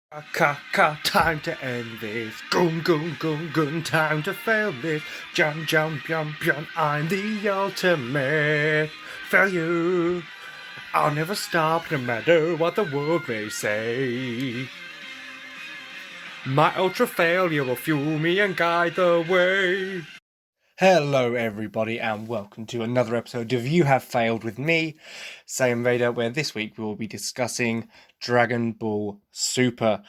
Time to end this. Goon, time to fail this. Jump, I'm the ultimate failure. I'll never stop no matter what the world may say. My ultra failure will fuel me and guide the way. Hello everybody and welcome to another episode of You Have Failed with me, SaiyanVader, where this week we will be discussing Dragon Ball Super,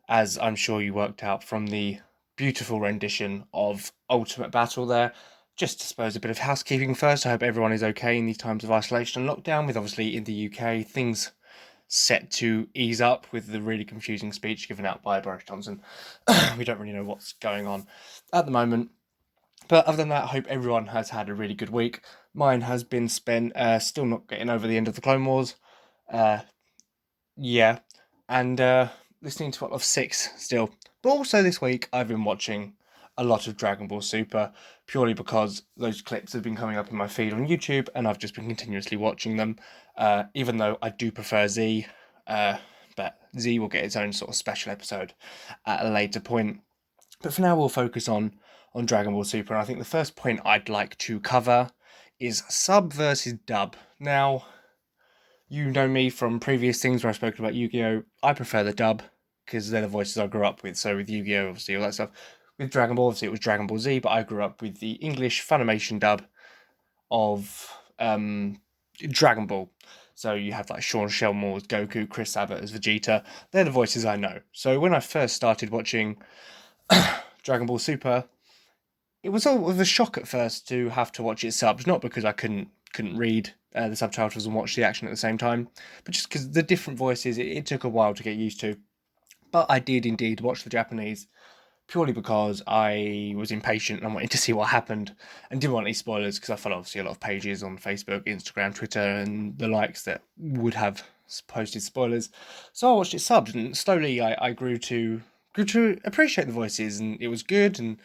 as I'm sure you worked out from the beautiful rendition of Ultimate Battle there. Just to suppose a bit of housekeeping first. I hope everyone is okay in these times of isolation and lockdown, with obviously in the UK things set to ease up with the really confusing speech given out by Boris Johnson. We don't really know what's going on at the moment. But other than that, I hope everyone has had a really good week. Mine has been spent still not getting over the end of the Clone Wars. Yeah. And listening to a lot of Six still. But also this week, I've been watching a lot of Dragon Ball Super, purely because those clips have been coming up in my feed on YouTube, and I've just been continuously watching them, even though I do prefer Z. But Z will get its own sort of special episode at a later point. But for now, we'll focus on Dragon Ball Super, and I think the first point I'd like to cover is sub versus dub. Now, you know me from previous things where I've spoken about Yu-Gi-Oh! I prefer the dub, because they're the voices I grew up with, so with Yu-Gi-Oh! Obviously, all that stuff. With Dragon Ball, obviously, it was Dragon Ball Z, but I grew up with the English Funimation dub of Dragon Ball. So you have like Sean Shelmore as Goku, Chris Sabat as Vegeta. They're the voices I know. So when I first started watching Dragon Ball Super, it was all of a shock at first to have to watch it subbed, not because I couldn't read the subtitles and watch the action at the same time, but just because the different voices, it took a while to get used to. But I did indeed watch the Japanese, purely because I was impatient and wanted to see what happened and didn't want any spoilers, because I follow obviously a lot of pages on Facebook, Instagram, Twitter and the likes that would have posted spoilers. So I watched it subbed, and slowly I grew to appreciate the voices, and it was good, and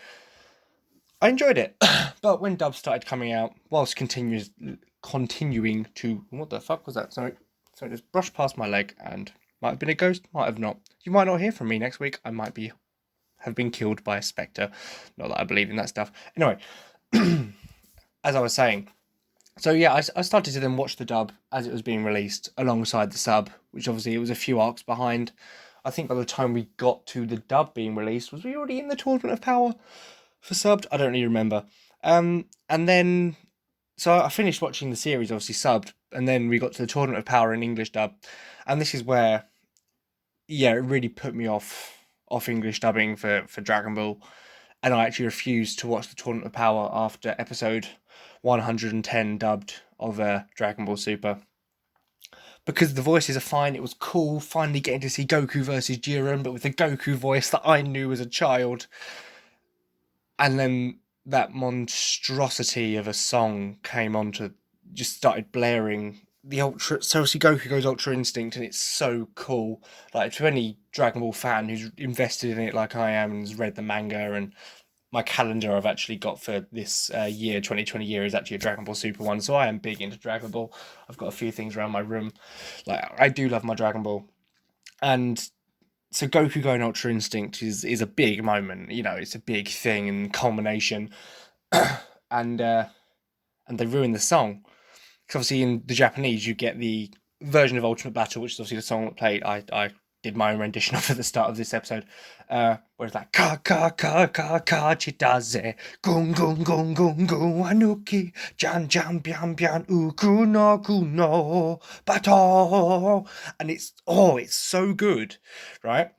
I enjoyed it. But when dubs started coming out, whilst continuing to... What the fuck was that? Sorry, just brushed past my leg and might have been a ghost, might have not. You might not hear from me next week. I might have been killed by a spectre. Not that I believe in that stuff. Anyway, as I was saying, so yeah, I started to then watch the dub as it was being released alongside the sub, which obviously it was a few arcs behind. I think by the time we got to the dub being released, was we already in the Tournament of Power for subbed? I don't really remember. And then, so I finished watching the series, obviously subbed, and then we got to the Tournament of Power in English dub, and this is where, yeah, it really put me off English dubbing for Dragon Ball, and I actually refused to watch the Tournament of Power after episode 110 dubbed of Dragon Ball Super. Because the voices are fine, it was cool finally getting to see Goku versus Jiren, but with the Goku voice that I knew as a child. And then that monstrosity of a song came on to just started blaring. The Ultra, so obviously Goku goes Ultra Instinct, and it's so cool. Like, to any Dragon Ball fan who's invested in it like I am and has read the manga, and my calendar I've actually got for this year, 2020 year, is actually a Dragon Ball Super one, so I am big into Dragon Ball. I've got a few things around my room. Like, I do love my Dragon Ball. And so Goku going Ultra Instinct is a big moment, you know, it's a big thing and culmination. and they ruin the song. Because obviously in the Japanese you get the version of Ultimate Battle, which is obviously the song that played. I did my own rendition of at the start of this episode, where it's like ka chitaze gung anuki jan bian uku no kuno battle, and it's so good, right?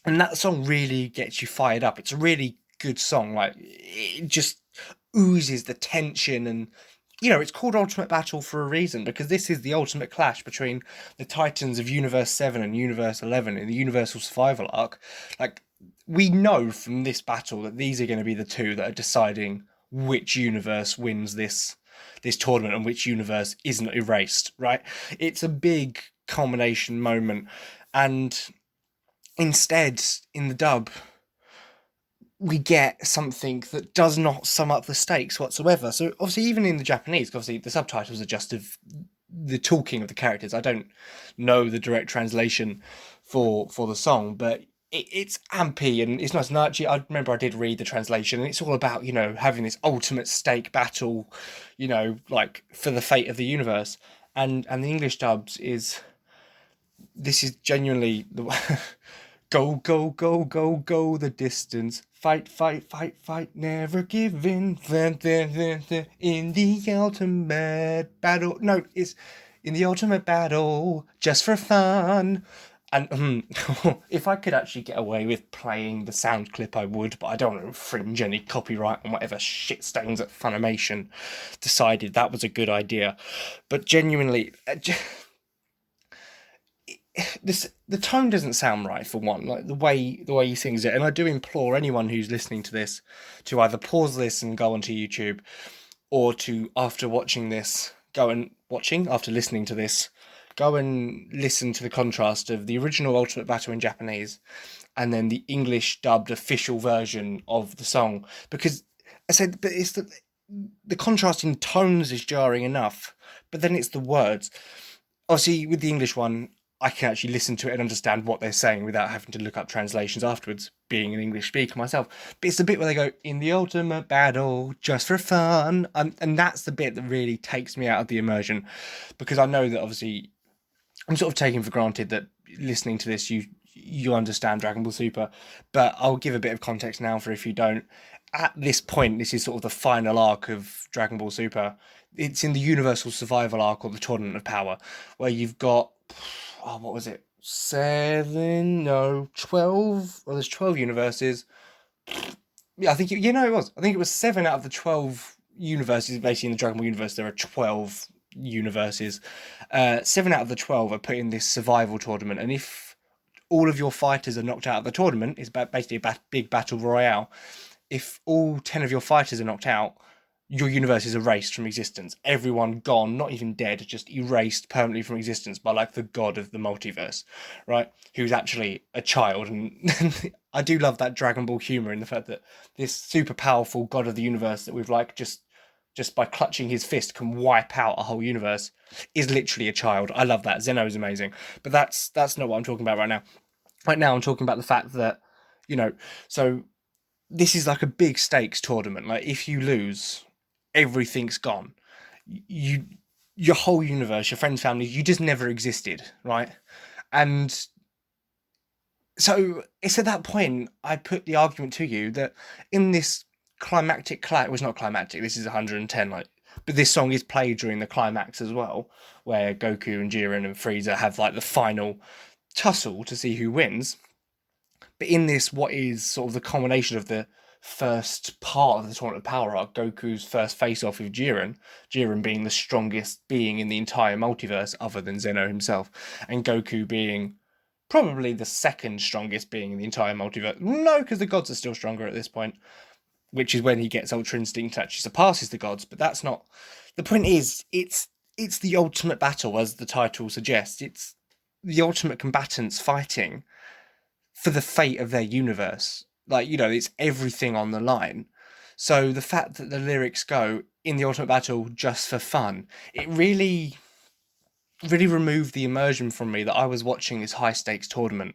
And that song really gets you fired up. It's a really good song. Like, it just oozes the tension, and you know, it's called Ultimate Battle for a reason, because this is the ultimate clash between the Titans of Universe 7 and Universe 11 in the Universal Survival arc. Like, we know from this battle that these are going to be the two that are deciding which universe wins this tournament and which universe isn't erased, right? It's a big culmination moment, and instead, in the dub, we get something that does not sum up the stakes whatsoever. So obviously, even in the Japanese, obviously the subtitles are just of the talking of the characters. I don't know the direct translation for the song, but it's ampy and it's nice. And actually, I remember I did read the translation, and it's all about, having this ultimate stake battle, like for the fate of the universe. And the English dubs is this is genuinely the go go go go go the distance. Fight, fight, fight, fight, never give in. In the ultimate battle. No, it's in the ultimate battle, just for fun. And if I could actually get away with playing the sound clip, I would, but I don't want to infringe any copyright on whatever shit stones at Funimation decided that was a good idea. But genuinely, the tone doesn't sound right, for one, like the way he sings it. And I do implore anyone who's listening to this to either pause this and go onto YouTube, or to, after listening to this, go and listen to the contrast of the original Ultimate Battle in Japanese and then the English dubbed official version of the song. Because I said, but it's the contrast in tones is jarring enough, but then it's the words. Obviously, with the English one, I can actually listen to it and understand what they're saying without having to look up translations afterwards, being an English speaker myself. But it's the bit where they go, in the ultimate battle, just for fun. And that's the bit that really takes me out of the immersion, because I know that obviously I'm sort of taking for granted that listening to this, you understand Dragon Ball Super, but I'll give a bit of context now for if you don't. At this point, this is sort of the final arc of Dragon Ball Super. It's in the Universal Survival arc, or the Tournament of Power, where you've got, what was it? 7? No, 12? Well, there's 12 universes. Yeah, I think it was. I think it was 7 out of the 12 universes. Basically, in the Dragon Ball universe, there are 12 universes. 7 out of the 12 are put in this survival tournament, and if all of your fighters are knocked out of the tournament, it's basically a big battle royale. If all 10 of your fighters are knocked out, your universe is erased from existence. Everyone gone, not even dead, just erased permanently from existence by like the god of the multiverse, right? Who's actually a child. And I do love that Dragon Ball humor in the fact that this super powerful god of the universe that we've like just by clutching his fist can wipe out a whole universe is literally a child. I love that. Zeno is amazing. But that's not what I'm talking about right now. Right now I'm talking about the fact that, so this is like a big stakes tournament. Like, if you lose, everything's gone. Your whole universe, your friends, family, you just never existed, right? And so it's at that point I put the argument to you that in this climactic it was not climactic, this is 110, like, but this song is played during the climax as well, where Goku and Jiren and Frieza have like the final tussle to see who wins. But in this, what is sort of the culmination of the first part of the Tournament of Power arc, Goku's first face-off with Jiren being the strongest being in the entire multiverse other than Zeno himself, and Goku being probably the second strongest being in the entire multiverse. No, because the gods are still stronger at this point, which is when he gets Ultra Instinct, actually surpasses the gods. But that's not the point. It's the ultimate battle, as the title suggests. It's the ultimate combatants fighting for the fate of their universe. Like, it's everything on the line. So the fact that the lyrics go, in the ultimate battle, just for fun, it really removed the immersion from me that I was watching this high stakes tournament,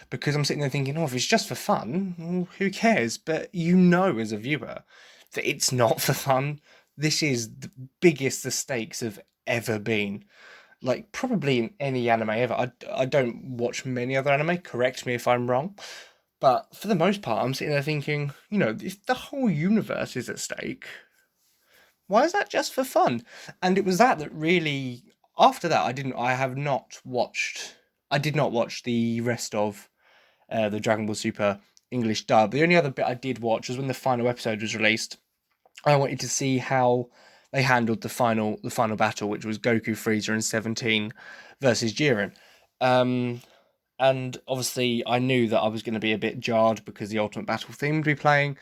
because I'm sitting there thinking, if it's just for fun, well, who cares? But as a viewer that it's not for fun. This is the biggest the stakes have ever been, like probably in any anime ever. I don't watch many other anime, correct me if I'm wrong, but for the most part I'm sitting there thinking, if the whole universe is at stake, why is that just for fun? And it was that really, after that, I did not watch the rest of the Dragon Ball Super English dub. The only other bit I did watch was when the final episode was released. I wanted to see how they handled the final battle, which was Goku, Frieza, and 17 versus Jiren. And obviously, I knew that I was going to be a bit jarred because the Ultimate Battle theme would be playing,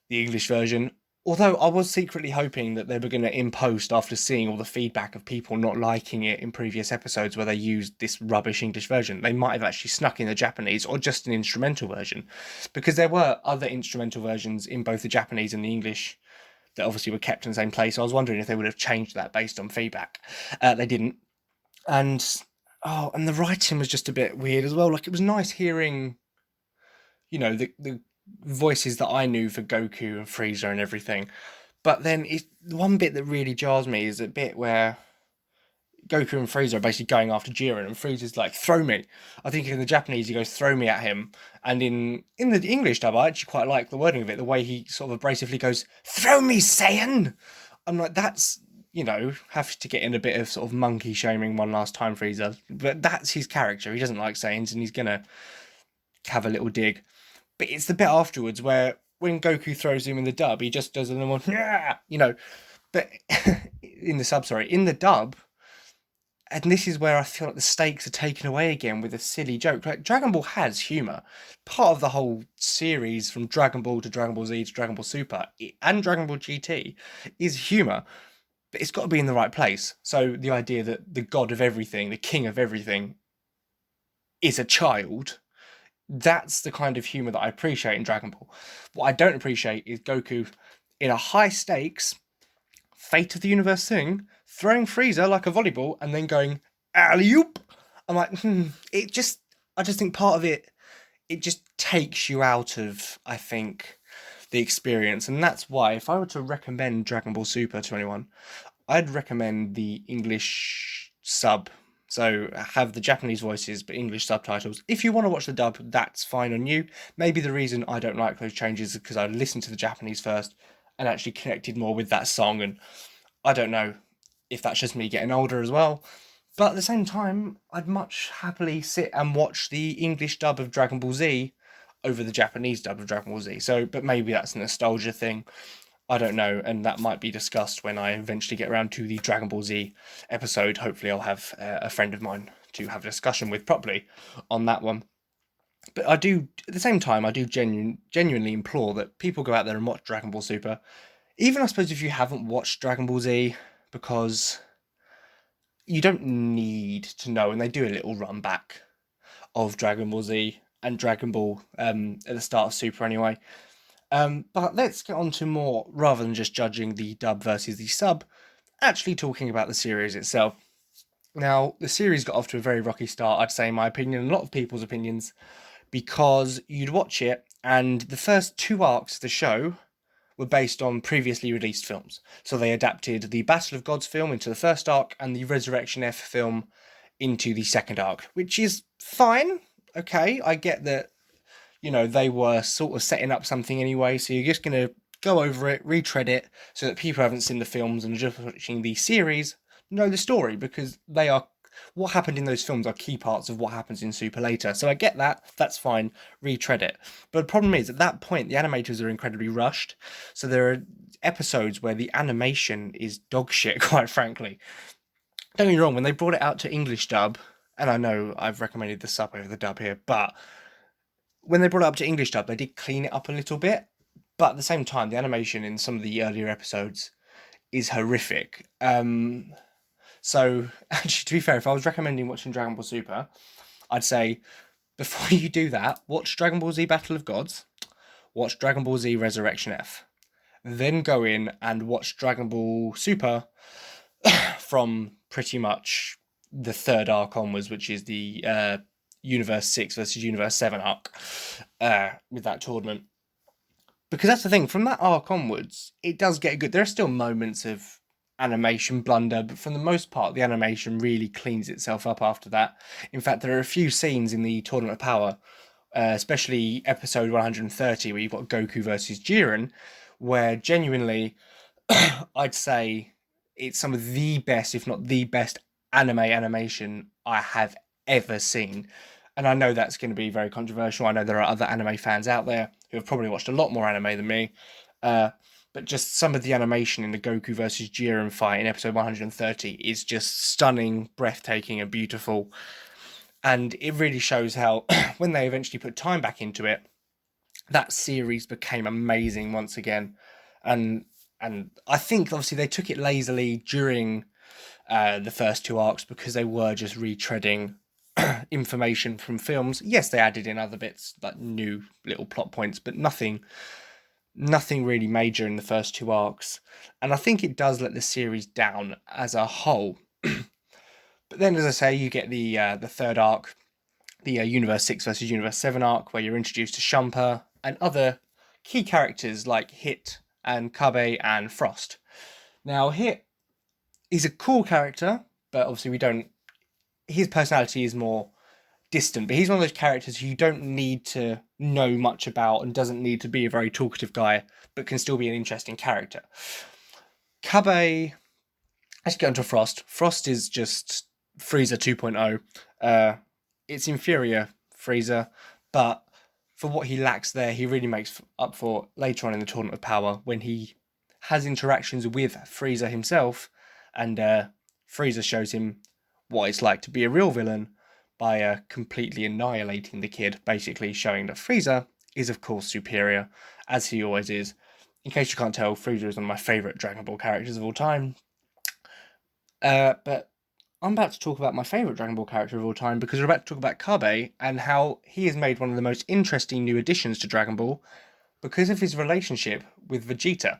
the English version. Although I was secretly hoping that they were going to, in post, after seeing all the feedback of people not liking it in previous episodes where they used this rubbish English version, they might have actually snuck in the Japanese or just an instrumental version. Because there were other instrumental versions in both the Japanese and the English that obviously were kept in the same place. I was wondering if they would have changed that based on feedback. They didn't. And Oh, and the writing was just a bit weird as well. Like, it was nice hearing, the voices that I knew for Goku and Frieza and everything. But then the one bit that really jars me is a bit where Goku and Frieza are basically going after Jiren, and Frieza's like, "Throw me." I think in the Japanese he goes, "Throw me" at him, and in the English dub, I actually quite like the wording of it, the way he sort of abrasively goes, "Throw me, Saiyan." I'm like, that's have to get in a bit of sort of monkey shaming one last time, Frieza, but that's his character. He doesn't like Saiyans, and he's gonna have a little dig. But it's the bit afterwards where when Goku throws him in the dub, he just does a little, yeah, But in the sub, sorry, in the dub, and this is where I feel like the stakes are taken away again with a silly joke. Like, Dragon Ball has humour. Part of the whole series, from Dragon Ball to Dragon Ball Z to Dragon Ball Super and Dragon Ball GT, is humour. But it's got to be in the right place. So the idea that the god of everything, the king of everything, is a child, that's the kind of humour that I appreciate in Dragon Ball. What I don't appreciate is Goku in a high stakes, fate of the universe thing, throwing Frieza like a volleyball and then going alley-oop. I'm like, I just think part of it just takes you out of, I think, the experience. And that's why, if I were to recommend Dragon Ball Super to anyone, I'd recommend the English sub. So have the Japanese voices but English subtitles. If you want to watch the dub, that's fine on you. Maybe the reason I don't like those changes is because I listened to the Japanese first and actually connected more with that song, and I don't know if that's just me getting older as well. But at the same time, I'd much happily sit and watch the English dub of Dragon Ball Z over the Japanese dub of Dragon Ball Z. So, but maybe that's a nostalgia thing. I don't know, and that might be discussed when I eventually get around to the Dragon Ball Z episode. Hopefully, I'll have a friend of mine to have a discussion with properly on that one. But I do, at the same time, I do genuinely implore that people go out there and watch Dragon Ball Super. Even, I suppose, if you haven't watched Dragon Ball Z, because you don't need to know, and they do a little run back of Dragon Ball Z and Dragon Ball at the start of Super anyway. But let's get on to more, rather than just judging the dub versus the sub, actually talking about the series itself. Now, the series got off to a very rocky start, I'd say, in my opinion, and a lot of people's opinions, because you'd watch it, and the first two arcs of the show were based on previously released films. So they adapted the Battle of Gods film into the first arc and the Resurrection F film into the second arc, which is fine. Okay, I get that, they were sort of setting up something anyway, so you're just going to go over it, retread it, so that people who haven't seen the films and are just watching the series know the story, because what happened in those films are key parts of what happens in Super later. So I get that, that's fine, retread it. But the problem is, at that point, the animators are incredibly rushed, so there are episodes where the animation is dog shit, quite frankly. Don't get me wrong, when they brought it out to English dub, and I know I've recommended the sub over the dub here, but when they brought it up to English dub, they did clean it up a little bit. But at the same time, the animation in some of the earlier episodes is horrific. So, actually, to be fair, if I was recommending watching Dragon Ball Super, I'd say, before you do that, watch Dragon Ball Z Battle of Gods, watch Dragon Ball Z Resurrection F, then go in and watch Dragon Ball Super from pretty much the third arc onwards, which is the Universe 6 versus Universe 7 arc with that tournament. Because that's the thing, from that arc onwards, it does get good. There are still moments of animation blunder, but for the most part, the animation really cleans itself up after that. In fact, there are a few scenes in the Tournament of Power, especially episode 130, where you've got Goku versus Jiren, where genuinely, I'd say it's some of the best, if not the best, animation I have ever seen. And I know that's going to be very controversial. I know there are other anime fans out there who have probably watched a lot more anime than me. But just some of the animation in the Goku versus Jiren fight in episode 130 is just stunning, breathtaking, and beautiful. And it really shows how, when they eventually put time back into it, that series became amazing once again. And I think, obviously, they took it lazily during the first two arcs because they were just retreading information from films. Yes, they added in other bits, like new little plot points, but nothing really major in the first two arcs. And I think it does let the series down as a whole. But But then, as I say, you get the third arc, the Universe 6 versus Universe 7 arc, where you're introduced to Shumper and other key characters like Hit and Kabe and Frost. Now, Hit is a cool character, but obviously we don't... His personality is more distant, but he's one of those characters who you don't need to know much about and doesn't need to be a very talkative guy, but can still be an interesting character. Kabe... Let's get onto Frost. Frost is just Frieza 2.0. It's inferior Frieza, but for what he lacks there, he really makes up for later on in the Tournament of Power when he has interactions with Frieza himself, and Frieza shows him what it's like to be a real villain by completely annihilating the kid, basically showing that Frieza is, of course, superior, as he always is. In case you can't tell, Frieza is one of my favourite Dragon Ball characters of all time. But I'm about to talk about my favourite Dragon Ball character of all time, because we're about to talk about Kabe and how he has made one of the most interesting new additions to Dragon Ball because of his relationship with Vegeta.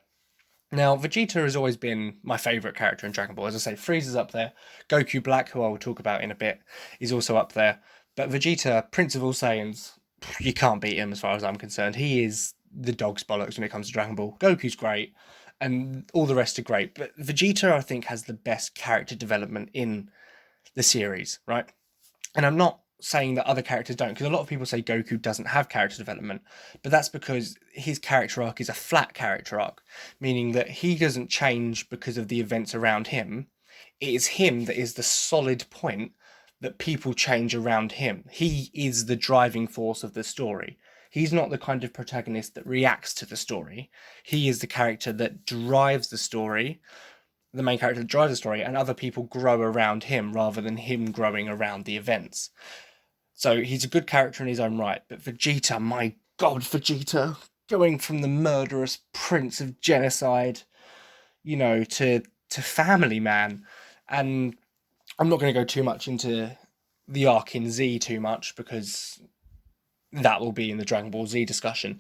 Now, Vegeta has always been my favourite character in Dragon Ball. As I say, Frieza's up there. Goku Black, who I will talk about in a bit, is also up there. But Vegeta, Prince of all Saiyans, you can't beat him as far as I'm concerned. He is the dog's bollocks when it comes to Dragon Ball. Goku's great, and all the rest are great. But Vegeta, I think, has the best character development in the series, right? And I'm not saying that other characters don't, because a lot of people say Goku doesn't have character development, but that's because his character arc is a flat character arc, meaning that he doesn't change because of the events around him. It is him that is the solid point that people change around him. He is the driving force of the story. He's not the kind of protagonist that reacts to the story. He is the character that drives the story, the main character that drives the story, and other people grow around him rather than him growing around the events. So he's a good character in his own right, but Vegeta, my god, Vegeta, going from the murderous prince of genocide, to family man. And I'm not going to go too much into the arc in Z too much, because that will be in the Dragon Ball Z discussion.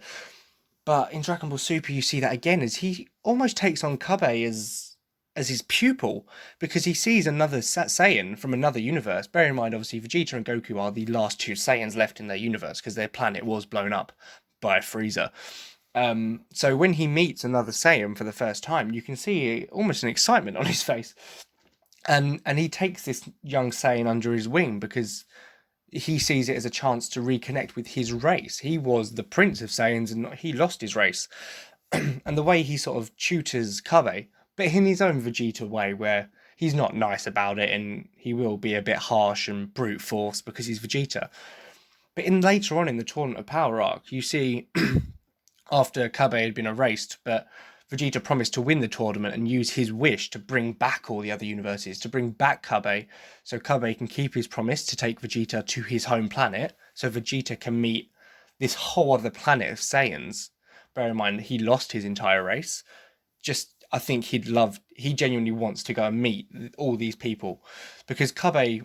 But in Dragon Ball Super, you see that again, as he almost takes on Kabe as his pupil, because he sees another Saiyan from another universe. Bear in mind, obviously, Vegeta and Goku are the last two Saiyans left in their universe, because their planet was blown up by Frieza. So when he meets another Saiyan for the first time, you can see almost an excitement on his face. And he takes this young Saiyan under his wing, because he sees it as a chance to reconnect with his race. He was the prince of Saiyans, and he lost his race. And the way he sort of tutors Kabe, but in his own Vegeta way, where he's not nice about it and he will be a bit harsh and brute force because he's Vegeta. But later on in the Tournament of Power arc, you see, after Kabe had been erased, but Vegeta promised to win the tournament and use his wish to bring back all the other universes, to bring back Kabe, so Kabe can keep his promise to take Vegeta to his home planet, so Vegeta can meet this whole other planet of Saiyans. Bear in mind, he lost his entire race. I think he genuinely wants to go and meet all these people, because Kabe,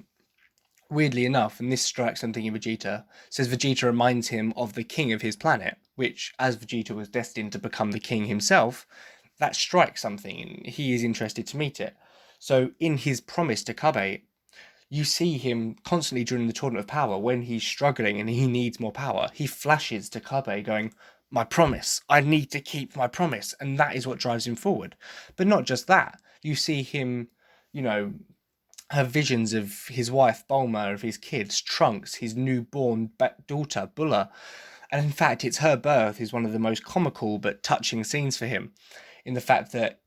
weirdly enough, and this strikes something in Vegeta, says Vegeta reminds him of the king of his planet, which, as Vegeta was destined to become the king himself, that strikes something, and he is interested to meet it. So in his promise to Kabe, you see him constantly during the Tournament of Power, when he's struggling and he needs more power, he flashes to Kabe going, "My promise, I need to keep my promise," and that is what drives him forward. But not just that, you see him, have visions of his wife Bulma, of his kids, Trunks, his newborn daughter Bulla, and in fact it's her birth is one of the most comical but touching scenes for him, in the fact that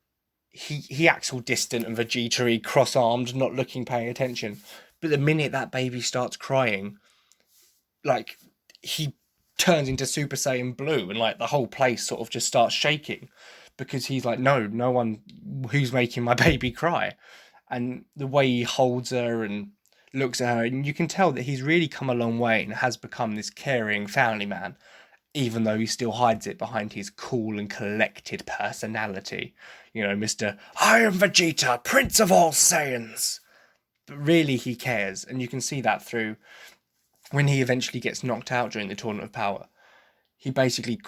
he acts all distant and Vegeta-y, cross-armed, not looking, paying attention, but the minute that baby starts crying, like, he turns into Super Saiyan Blue, and like the whole place sort of just starts shaking, because he's like, no one who's making my baby cry. And the way he holds her and looks at her, and you can tell that he's really come a long way and has become this caring family man, even though he still hides it behind his cool and collected personality. Mr. I am Vegeta, Prince of all Saiyans. But really he cares, and you can see that through when he eventually gets knocked out during the Tournament of Power. He basically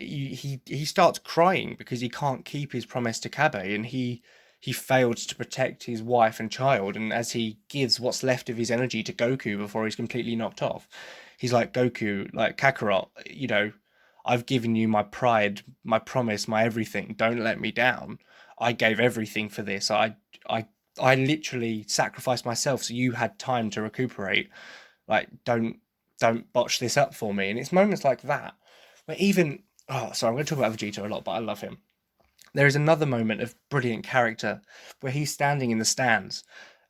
he starts crying because he can't keep his promise to Kabe, and he he failed to protect his wife and child, and as he gives what's left of his energy to Goku before he's completely knocked off, he's like, Goku, like, Kakarot, I've given you my pride, my promise, my everything. Don't let me down. I gave everything for this. I I literally sacrificed myself so you had time to recuperate. Like, don't botch this up for me. And it's moments like that where even, oh, sorry, I'm going to talk about Vegeta a lot, but I love him. There is another moment of brilliant character where he's standing in the stands,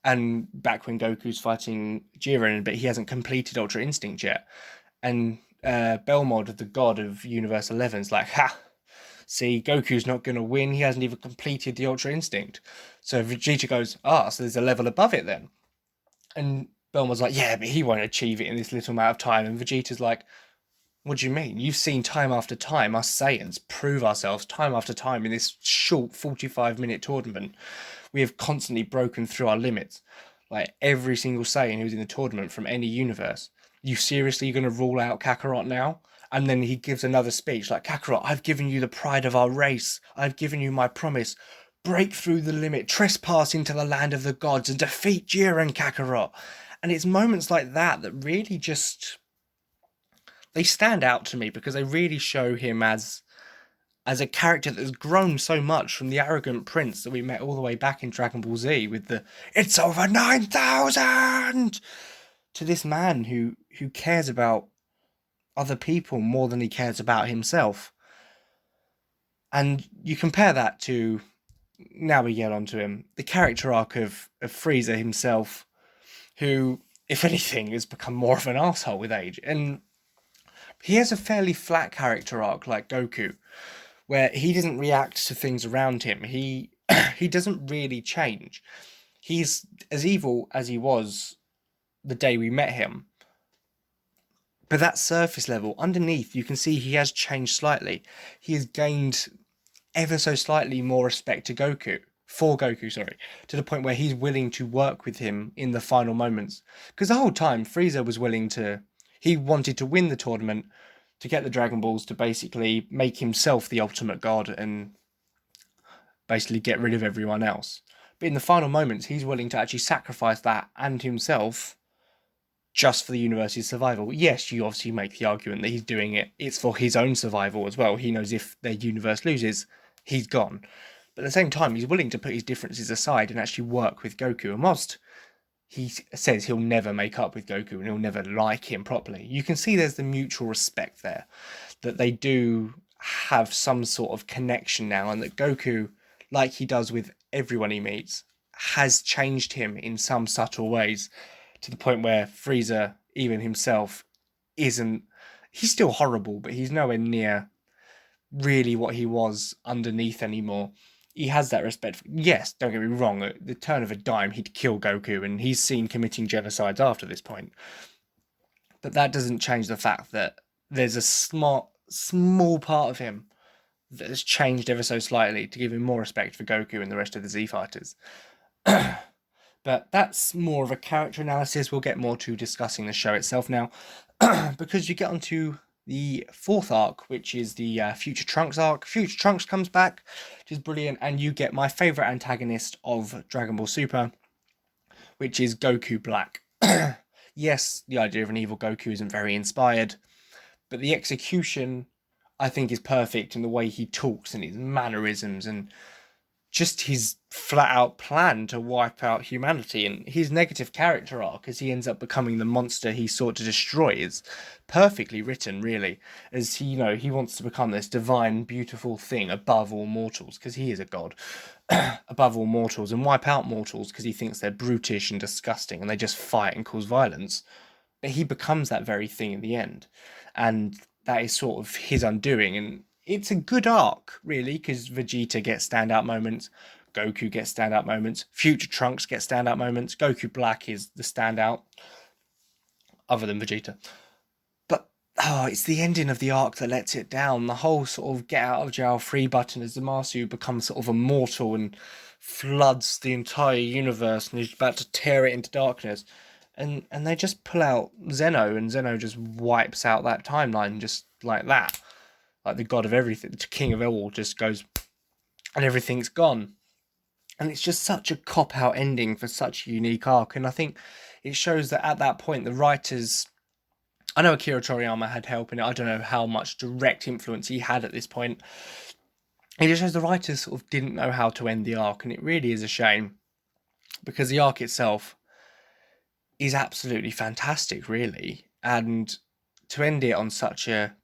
and back when Goku's fighting Jiren, but he hasn't completed Ultra Instinct yet, and Belmod, the god of Universe 11's like, ha, see, Goku's not going to win. He hasn't even completed the Ultra Instinct. So Vegeta goes, so there's a level above it then. And Belmod's like, yeah, but he won't achieve it in this little amount of time. And Vegeta's like, what do you mean? You've seen time after time us Saiyans prove ourselves time after time in this short 45-minute tournament. We have constantly broken through our limits. Like, every single Saiyan who's in the tournament from any universe. You seriously going to rule out Kakarot now? And then he gives another speech like, Kakarot, I've given you the pride of our race. I've given you my promise. Break through the limit, trespass into the land of the gods, and defeat Jiren, Kakarot. And it's moments like that that really just, they stand out to me because they really show him as a character that's grown so much from the arrogant prince that we met all the way back in Dragon Ball Z with the "it's over 9,000" to this man who cares about other people more than he cares about himself. And you compare that to, now we get onto him, the character arc of Frieza himself, who, if anything, has become more of an asshole with age. And he has a fairly flat character arc like Goku, where he doesn't react to things around him. He doesn't really change. He's as evil as he was the day we met him. But that surface level, underneath, you can see he has changed slightly. He has gained ever so slightly more respect to Goku, to the point where he's willing to work with him in the final moments. Because the whole time, Frieza was he wanted to win the tournament, to get the Dragon Balls, to basically make himself the ultimate god and basically get rid of everyone else. But in the final moments, he's willing to actually sacrifice that and himself just for the universe's survival. Yes, you obviously make the argument that he's doing it's for his own survival as well. He knows if their universe loses, he's gone. But at the same time, he's willing to put his differences aside and actually work with Goku. And whilst he says he'll never make up with Goku and he'll never like him properly, you can see there's the mutual respect there, that they do have some sort of connection now, and that Goku, like he does with everyone he meets, has changed him in some subtle ways, to the point where Frieza, even himself, he's still horrible, but he's nowhere near really what he was underneath anymore. He has that respect. Yes, don't get me wrong, at the turn of a dime, he'd kill Goku, and he's seen committing genocides after this point. But that doesn't change the fact that there's a small part of him that has changed ever so slightly to give him more respect for Goku and the rest of the Z Fighters. But that's more of a character analysis. We'll get more to discussing the show itself now, because you get onto the fourth arc, which is the Future Trunks arc. Future Trunks comes back, which is brilliant, and you get my favourite antagonist of Dragon Ball Super, which is Goku Black. Yes, the idea of an evil Goku isn't very inspired, but the execution, I think, is perfect in the way he talks and his mannerisms and just his flat-out plan to wipe out humanity. And his negative character arc, as he ends up becoming the monster he sought to destroy, is perfectly written, really. As he wants to become this divine, beautiful thing above all mortals, because he is a god, above all mortals, and wipe out mortals because he thinks they're brutish and disgusting and they just fight and cause violence. But he becomes that very thing in the end, and that is sort of his undoing. And it's a good arc, really, because Vegeta gets standout moments, Goku gets standout moments, Future Trunks gets standout moments, Goku Black is the standout, other than Vegeta. But, it's the ending of the arc that lets it down. The whole sort of get out of jail free button as Zamasu becomes sort of immortal and floods the entire universe and is about to tear it into darkness. And they just pull out Zeno, and Zeno just wipes out that timeline just like that. Like the god of everything, the king of all, just goes, and everything's gone. And it's just such a cop-out ending for such a unique arc. And I think it shows that at that point, the writers... I know Akira Toriyama had help in it. I don't know how much direct influence he had at this point. It just shows the writers sort of didn't know how to end the arc. And it really is a shame. Because the arc itself is absolutely fantastic, really. And to end it on such a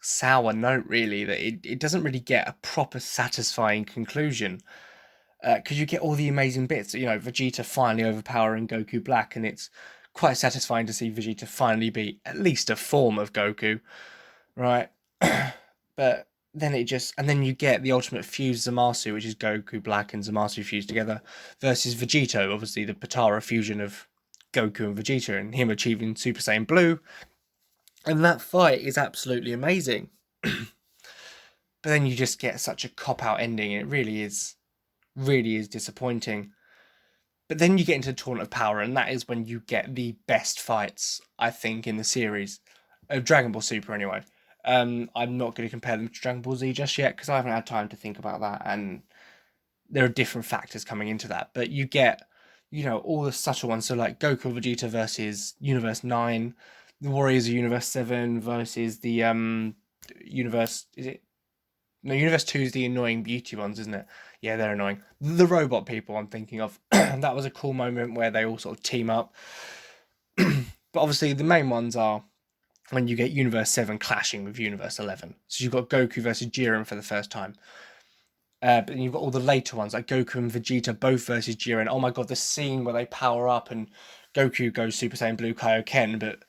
sour note, really, that it doesn't really get a proper satisfying conclusion. Because you get all the amazing bits, Vegeta finally overpowering Goku Black, and it's quite satisfying to see Vegeta finally be at least a form of Goku, right? But then and then you get the ultimate fuse Zamasu, which is Goku Black and Zamasu fused together, versus Vegito, obviously the Potara fusion of Goku and Vegeta, and him achieving Super Saiyan Blue. And that fight is absolutely amazing. But then you just get such a cop-out ending, and it really is disappointing. But then you get into the Tournament of Power, and that is when you get the best fights, I think, in the series of Dragon Ball Super. Anyway, I'm not going to compare them to Dragon Ball Z just yet because I haven't had time to think about that, and there are different factors coming into that. But you get, all the subtle ones. So like Goku and Vegeta versus Universe 9, the Warriors of Universe 7 versus the Universe... Is it? No, Universe 2 is the annoying beauty ones, isn't it? Yeah, they're annoying. The robot people I'm thinking of. That was a cool moment where they all sort of team up. But obviously the main ones are when you get Universe 7 clashing with Universe 11. So you've got Goku versus Jiren for the first time. But then you've got all the later ones, like Goku and Vegeta both versus Jiren. Oh my god, the scene where they power up and Goku goes Super Saiyan Blue Kaioken, but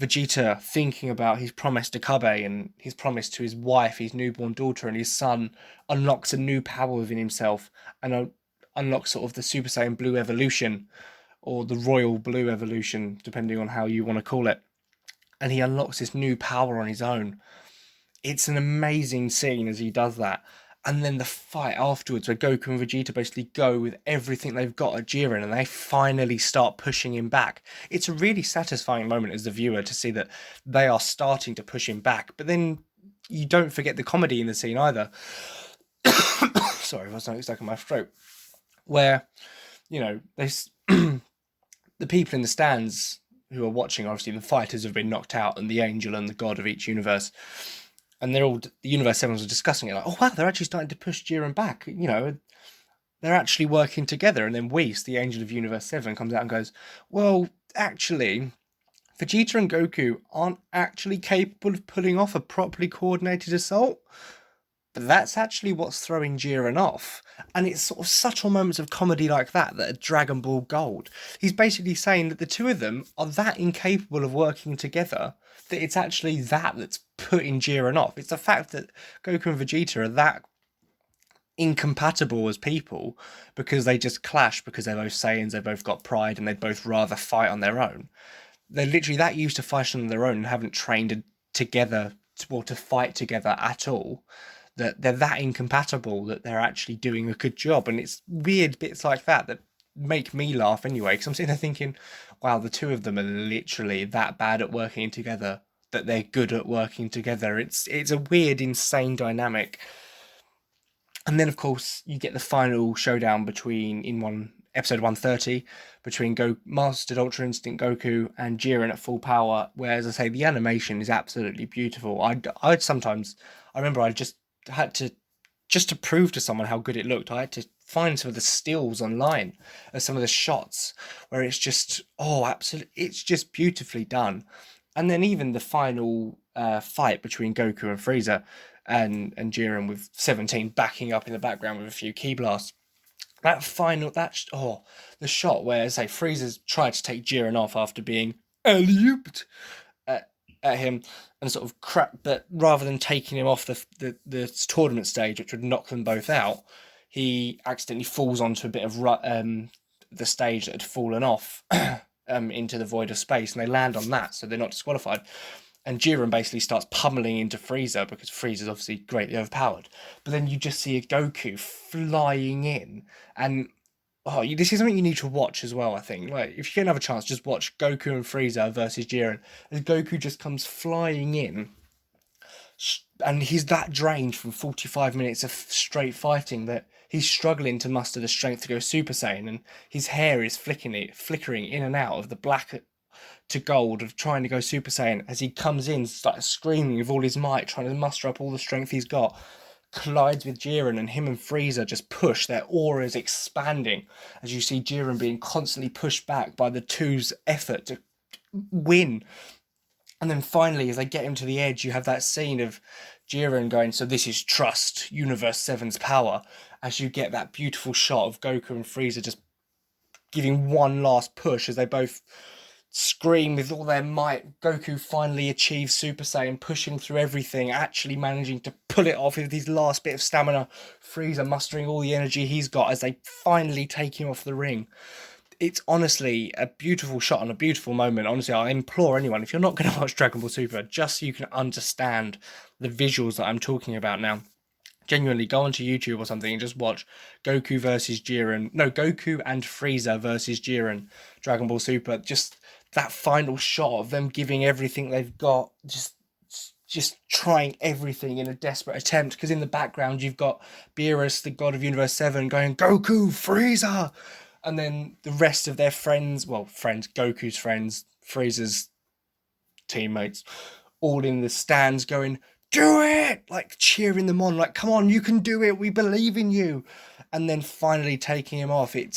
Vegeta thinking about his promise to Kabe and his promise to his wife, his newborn daughter, and his son, unlocks a new power within himself and unlocks sort of the Super Saiyan Blue evolution, or the Royal Blue evolution, depending on how you want to call it. And he unlocks this new power on his own. It's an amazing scene as he does that. And then the fight afterwards where Goku and Vegeta basically go with everything they've got at Jiren and they finally start pushing him back. It's a really satisfying moment as the viewer to see that they are starting to push him back. But then you don't forget the comedy in the scene either. Sorry, I was something stuck in my throat. Where, they the people in the stands who are watching, obviously the fighters have been knocked out and the angel and the god of each universe... And the Universe 7s are discussing it, like, oh wow, they're actually starting to push Jiren back. They're actually working together. And then Whis, the Angel of Universe 7, comes out and goes, well, actually, Vegeta and Goku aren't actually capable of pulling off a properly coordinated assault. But that's actually what's throwing Jiren off. And it's sort of subtle moments of comedy like that are Dragon Ball gold. He's basically saying that the two of them are that incapable of working together that it's actually that's putting Jiren off. It's the fact that Goku and Vegeta are that incompatible as people because they just clash because they're both Saiyans, they've both got pride, and they'd both rather fight on their own. They're literally that used to fighting on their own and haven't trained together to fight together at all, that they're that incompatible that they're actually doing a good job. And it's weird bits like that make me laugh anyway, because I'm sitting there thinking, wow, the two of them are literally that bad at working together that they're good at working together. It's a weird, insane dynamic. And then, of course, you get the final showdown in episode 130 between Mastered Ultra Instinct Goku and Jiren at full power, where, as I say, the animation is absolutely beautiful. I remember I just had to prove to someone how good it looked, I had to find some of the stills online of some of the shots where it's just, absolutely, it's just beautifully done. And then even the final fight between Goku and Frieza and Jiren with 17 backing up in the background with a few ki blasts. The shot where, say, Frieza's tried to take Jiren off after being alley-ooped at him and sort of crap, but rather than taking him off the tournament stage, which would knock them both out, he accidentally falls onto a bit of the stage that had fallen off into the void of space, and they land on that, so they're not disqualified. And Jiren basically starts pummeling into Frieza because Frieza's obviously greatly overpowered. But then you just see a Goku flying in, and this is something you need to watch as well, I think. Like, if you get another chance, just watch Goku and Frieza versus Jiren, as Goku just comes flying in, and he's that drained from 45 minutes of straight fighting that he's struggling to muster the strength to go Super Saiyan, and his hair is flickering in and out of the black to gold of trying to go Super Saiyan as he comes in, starts screaming with all his might, trying to muster up all the strength he's got. Collides with Jiren, and him and Frieza just push, their auras expanding as you see Jiren being constantly pushed back by the two's effort to win. And then finally, as they get him to the edge, you have that scene of Jiren going, "So this is trust, Universe 7's power," as you get that beautiful shot of Goku and Frieza just giving one last push as they both scream with all their might. Goku finally achieves Super Saiyan, pushing through everything, actually managing to pull it off with his last bit of stamina. Frieza mustering all the energy he's got as they finally take him off the ring. It's honestly a beautiful shot and a beautiful moment. Honestly, I implore anyone, if you're not going to watch Dragon Ball Super, just so you can understand the visuals that I'm talking about now, genuinely go onto YouTube or something and just watch Goku and Frieza versus Jiren, Dragon Ball Super. Just that final shot of them giving everything they've got, just trying everything in a desperate attempt, because in the background you've got Beerus, the god of Universe 7, going, "Goku, Frieza!" And then the rest of their Goku's friends, Frieza's teammates, all in the stands going, "Do it!" Like cheering them on, like, "Come on, you can do it, we believe in you." And then finally taking him off. It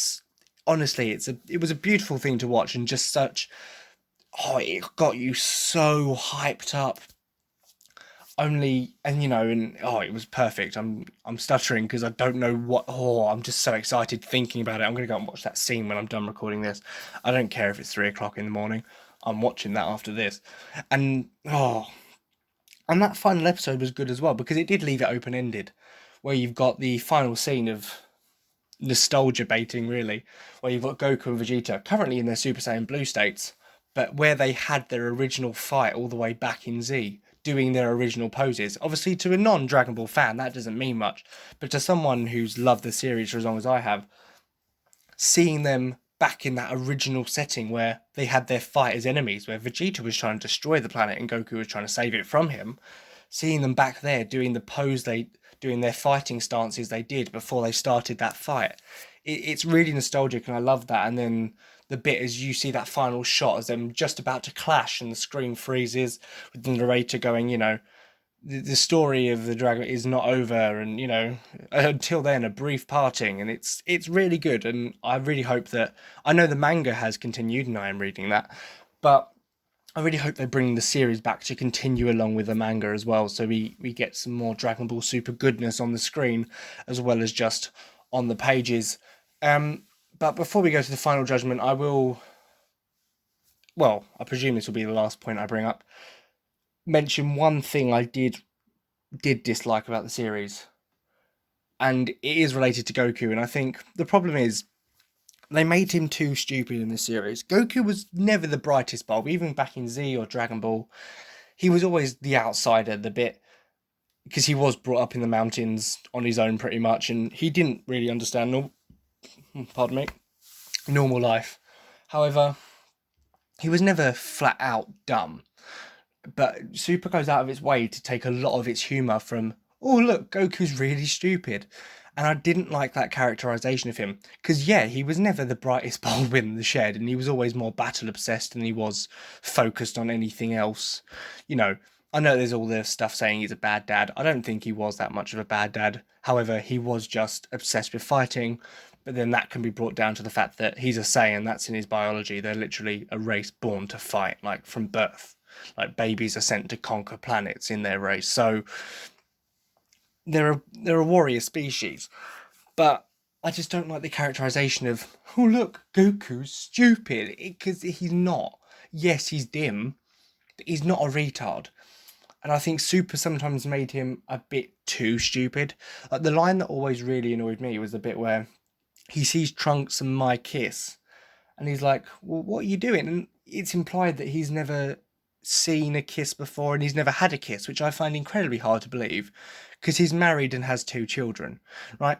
was a beautiful thing to watch, and just it got you so hyped up. It was perfect. I'm stuttering because I don't know I'm just so excited thinking about it. I'm gonna go and watch that scene when I'm done recording this. I don't care if it's 3 o'clock in the morning. I'm watching that after this. And that final episode was good as well, because it did leave it open-ended, where you've got the final scene of nostalgia baiting, really, where you've got Goku and Vegeta currently in their Super Saiyan Blue states, but where they had their original fight all the way back in Z, doing their original poses. Obviously, to a non-Dragon Ball fan, that doesn't mean much, but to someone who's loved the series for as long as I have, seeing them back in that original setting where they had their fight as enemies, where Vegeta was trying to destroy the planet and Goku was trying to save it from him, seeing them back there doing doing their fighting stances they did before they started that fight, it's really nostalgic, and I love that. And then the bit as you see that final shot as them just about to clash and the screen freezes with the narrator going, the story of the dragon is not over, and until then a brief parting, and it's really good. And I really hope that, I know the manga has continued and I am reading that, but I really hope they bring the series back to continue along with the manga as well, so we get some more Dragon Ball Super goodness on the screen as well as just on the pages. But before we go to the final judgment, I presume this will be the last point I bring up, mention one thing I did dislike about the series, and it is related to Goku. And I think the problem is they made him too stupid in this series. Goku was never the brightest bulb, even back in Z or Dragon Ball. He was always the outsider, the bit, because he was brought up in the mountains on his own pretty much, and he didn't really understand normal life. However, he was never flat out dumb. But Super goes out of its way to take a lot of its humour from, "Oh look, Goku's really stupid." And I didn't like that characterization of him, because he was never the brightest bulb in the shed, and he was always more battle obsessed than he was focused on anything else. I know there's all this stuff saying he's a bad dad. I don't think he was that much of a bad dad. However, he was just obsessed with fighting. But then that can be brought down to the fact that he's a Saiyan, that's in his biology. They're literally a race born to fight, like from birth. Like babies are sent to conquer planets in their race. So they're a warrior species. But I just don't like the characterization of, "Oh look, Goku's stupid," because he's not. Yes, he's dim, but he's not a retard. And I think Super sometimes made him a bit too stupid. Like the line that always really annoyed me was the bit where he sees Trunks and Mai kiss, and he's like, "Well, what are you doing?" And it's implied that he's never seen a kiss before, and he's never had a kiss, which I find incredibly hard to believe, because he's married and has 2 children, right?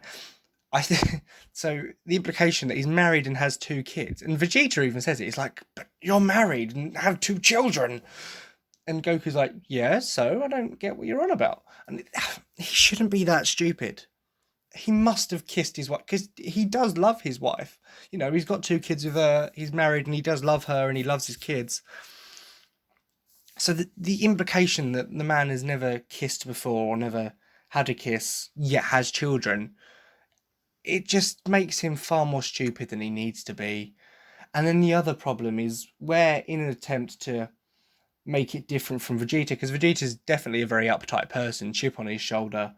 So the implication that he's married and has 2 kids, and Vegeta even says it, he's like, "But you're married and have 2 children." And Goku's like, yeah, so I don't get what you're on about. And he shouldn't be that stupid. He must have kissed his wife because he does love his wife. You know, he's got 2 kids with her. He's married and he does love her and he loves his kids. So the implication that the man has never kissed before or never had a kiss yet has children, it just makes him far more stupid than he needs to be. And then the other problem is where, in an attempt to make it different from Vegeta, because Vegeta's definitely a very uptight person, chip on his shoulder,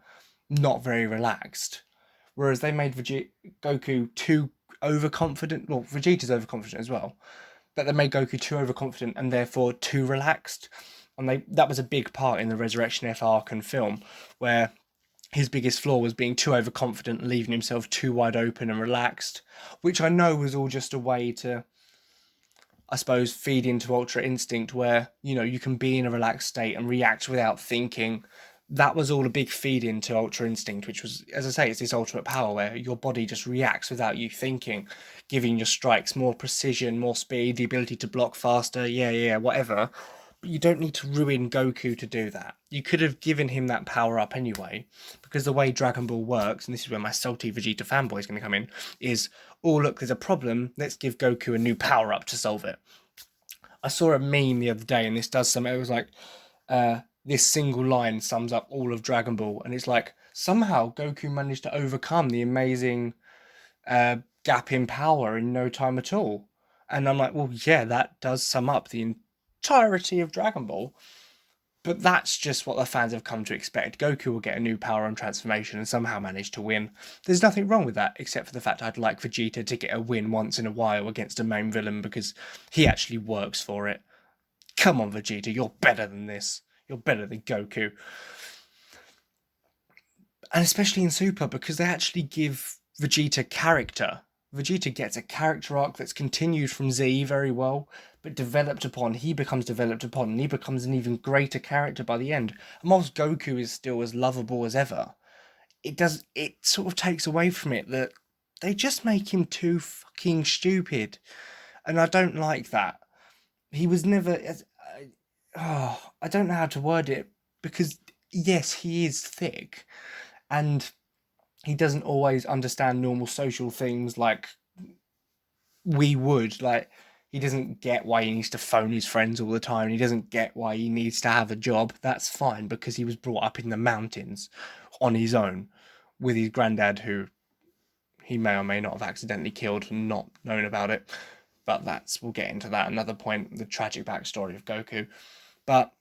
not very relaxed. Whereas they made Goku too overconfident. Well, Vegeta's overconfident as well, but they made Goku too overconfident and therefore too relaxed. And that was a big part in the Resurrection F arc and film, where his biggest flaw was being too overconfident, leaving himself too wide open and relaxed, which I know was all just a way to, I suppose, feed into Ultra Instinct, where, you know, you can be in a relaxed state and react without thinking. That was all a big feed into Ultra Instinct, which was, as I say, it's this ultimate power where your body just reacts without you thinking, giving your strikes more precision, more speed, the ability to block faster, whatever. But you don't need to ruin Goku to do that. You could have given him that power up anyway, because the way Dragon Ball works, and this is where my salty Vegeta fanboy is going to come in, is, oh look, there's a problem, let's give Goku a new power up to solve it. I saw a meme the other day, and this does something, it was like, this single line sums up all of Dragon Ball, and it's like, somehow Goku managed to overcome the amazing gap in power in no time at all. And I'm like, well, yeah, that does sum up the entirety of Dragon Ball. But that's just what the fans have come to expect. Goku will get a new power and transformation and somehow manage to win. There's nothing wrong with that, except for the fact I'd like Vegeta to get a win once in a while against a main villain, because he actually works for it. Come on, Vegeta, you're better than this. You're better than Goku. And especially in Super, because they actually give Vegeta character. Vegeta gets a character arc that's continued from Z very well, but developed upon. He becomes developed upon, and he becomes an even greater character by the end. And whilst Goku is still as lovable as ever, it sort of takes away from it that they just make him too fucking stupid. And I don't like that. He was never... I don't know how to word it, because yes, he is thick, and he doesn't always understand normal social things like we would. Like, he doesn't get why he needs to phone his friends all the time. He doesn't get why he needs to have a job. That's fine, because he was brought up in the mountains on his own with his granddad, who he may or may not have accidentally killed and not known about it. But we'll get into that another point, the tragic backstory of Goku. But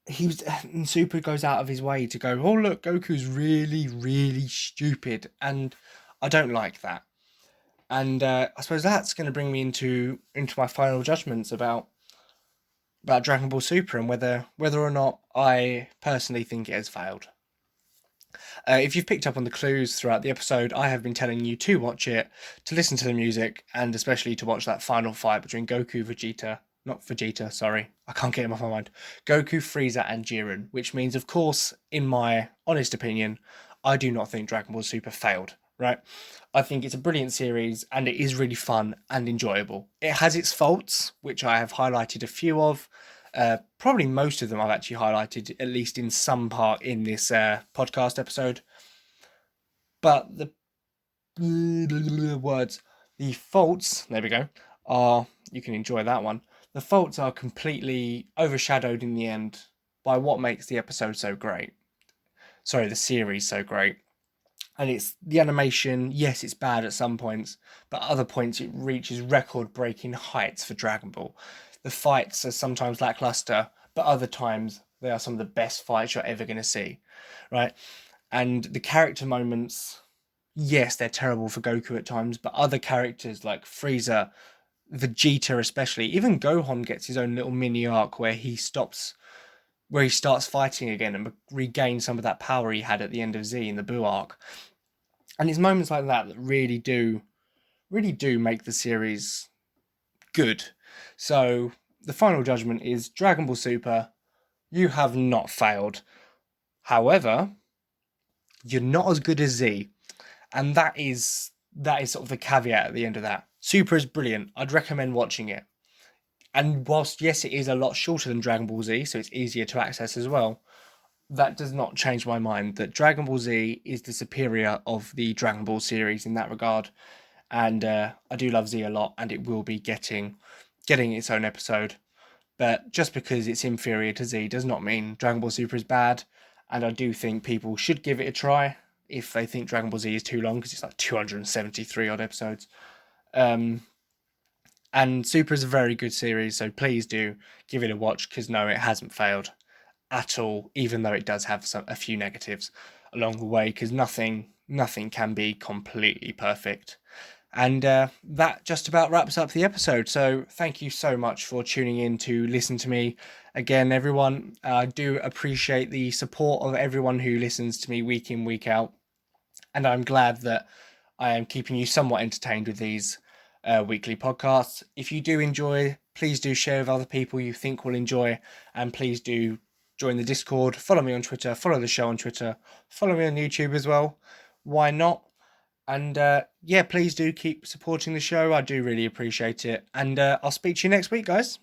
Super goes out of his way to go, oh look, Goku's really, really stupid, and I don't like that. And I suppose that's going to bring me into my final judgments about Dragon Ball Super, and whether or not I personally think it has failed. If you've picked up on the clues throughout the episode, I have been telling you to watch it, to listen to the music, and especially to watch that final fight between Vegeta, sorry, I can't get him off my mind. Goku, Frieza, and Jiren, which means, of course, in my honest opinion, I do not think Dragon Ball Super failed, right? I think it's a brilliant series, and it is really fun and enjoyable. It has its faults, which I have highlighted a few of. Probably most of them I've actually highlighted, at least in some part in this podcast episode. But the faults, there we go, you can enjoy that one. The faults are completely overshadowed in the end by what makes the episode so great. Sorry, the series so great. And it's the animation. Yes, it's bad at some points, but at other points it reaches record-breaking heights for Dragon Ball. The fights are sometimes lackluster, but other times they are some of the best fights you're ever going to see, right? And the character moments, yes, they're terrible for Goku at times, but other characters like Frieza, Vegeta especially, even Gohan gets his own little mini arc where he starts fighting again and regains some of that power he had at the end of Z in the Buu arc. And it's moments like that that really do make the series good. So the final judgment is Dragon Ball Super, you have not failed. However, you're not as good as Z. And that is sort of the caveat at the end of that. Super is brilliant. I'd recommend watching it. And whilst, yes, it is a lot shorter than Dragon Ball Z, so it's easier to access as well, that does not change my mind that Dragon Ball Z is the superior of the Dragon Ball series in that regard. And I do love Z a lot, and it will be getting its own episode. But just because it's inferior to Z does not mean Dragon Ball Super is bad. And I do think people should give it a try if they think Dragon Ball Z is too long, because it's like 273 odd episodes. And Super is a very good series, so please do give it a watch, because no, it hasn't failed at all, even though it does have a few negatives along the way, because nothing can be completely perfect. And that just about wraps up the episode. So thank you so much for tuning in to listen to me again, everyone. I do appreciate the support of everyone who listens to me week in, week out. And I'm glad that I am keeping you somewhat entertained with these weekly podcasts. If you do enjoy, please do share with other people you think will enjoy. And please do join the Discord, follow me on Twitter, follow the show on Twitter, follow me on YouTube as well. Why not? And yeah, please do keep supporting the show. I do really appreciate it. And I'll speak to you next week, guys.